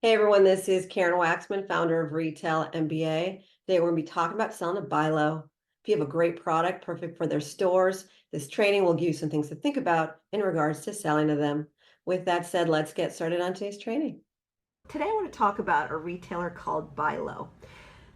Hey everyone, this is Karen Waksman, founder of Retail MBA. Today we're going to be talking about selling a bilo. If you have a great product, perfect for their stores, this training will give you some things to think about in regards to selling to them. With that said, let's get started on today's training. Today I want to talk about a retailer called Bilo.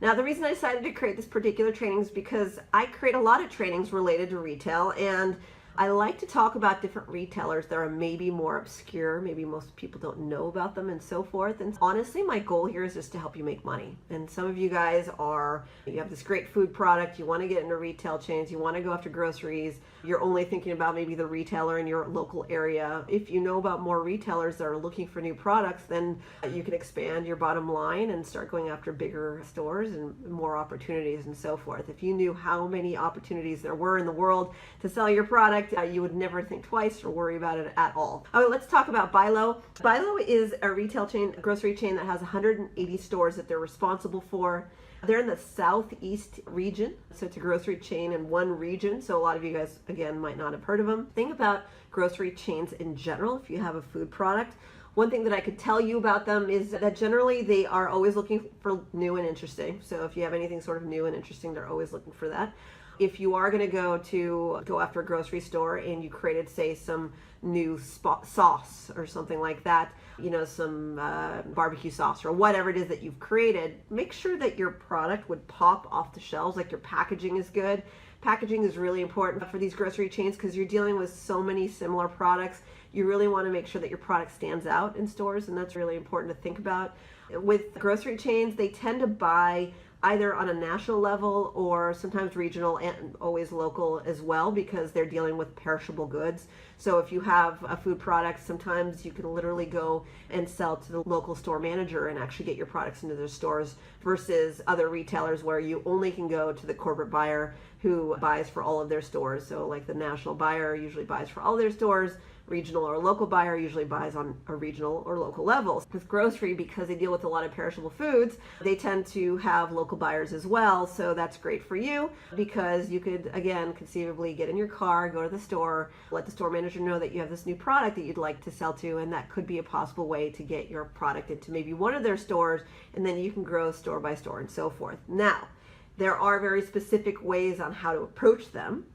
Now, the reason I decided to create this particular training is because I create a lot of trainings related to retail, and I like to talk about different retailers that are maybe more obscure, maybe most people don't know about them and so forth. And honestly, my goal here is just to help you make money. And some of you guys you have this great food product, you want to get into retail chains, you want to go after groceries, you're only thinking about maybe the retailer in your local area. If you know about more retailers that are looking for new products, then you can expand your bottom line and start going after bigger stores and more opportunities and so forth. If you knew how many opportunities there were in the world to sell your product, you would never think twice or worry about it at all. All right, let's talk about Bilo. Bilo is a retail chain, a grocery chain that has 180 stores that they're responsible for. They're in the southeast region, so it's a grocery chain in one region. So a lot of you guys, again, might not have heard of them. Think about grocery chains in general. If you have a food product, one thing that I could tell you about them is that generally they are always looking for new and interesting. So if you have anything sort of new and interesting, they're always looking for that. If you are going to go after a grocery store and you created, say, some new sauce or something like that, some barbecue sauce or whatever it is that you've created, make sure that your product would pop off the shelves, like your packaging is good. Packaging is really important for these grocery chains because you're dealing with so many similar products. You really want to make sure that your product stands out in stores, and that's really important to think about. With grocery chains, they tend to buy either on a national level or sometimes regional and always local as well, because they're dealing with perishable goods. So if you have a food product, sometimes you can literally go and sell to the local store manager and actually get your products into their stores, versus other retailers where you only can go to the corporate buyer who buys for all of their stores. So like the national buyer usually buys for all their stores, regional or local buyer usually buys on a regional or local level. With grocery, because they deal with a lot of perishable foods, they tend to have local buyers as well. So that's great for you, because you could, again, conceivably get in your car, go to the store, let the store manager know that you have this new product that you'd like to sell to, and that could be a possible way to get your product into maybe one of their stores, and then you can grow store by store and so forth. Now, there are very specific ways on how to approach them,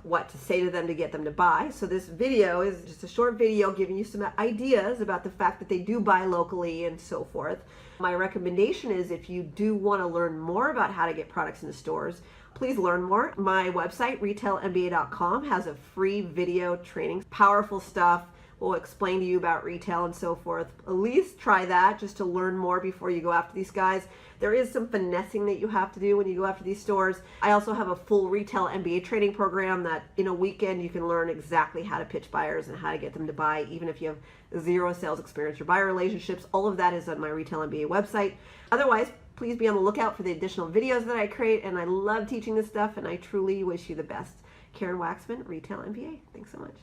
what to say to them to get them to buy. So this video is just a short video giving you some ideas about the fact that they do buy locally and so forth. My recommendation is, if you do want to learn more about how to get products into stores, please learn more. My website, retailmba.com, has a free video training, powerful stuff. We'll explain to you about retail and so forth. At least try that just to learn more before you go after these guys. There is some finessing that you have to do when you go after these stores. I also have a full Retail MBA training program that in a weekend you can learn exactly how to pitch buyers and how to get them to buy, even if you have zero sales experience or buyer relationships. All of that is on my Retail MBA website. Otherwise, please be on the lookout for the additional videos that I create, and I love teaching this stuff, and I truly wish you the best. Karen Waksman, Retail MBA. Thanks so much.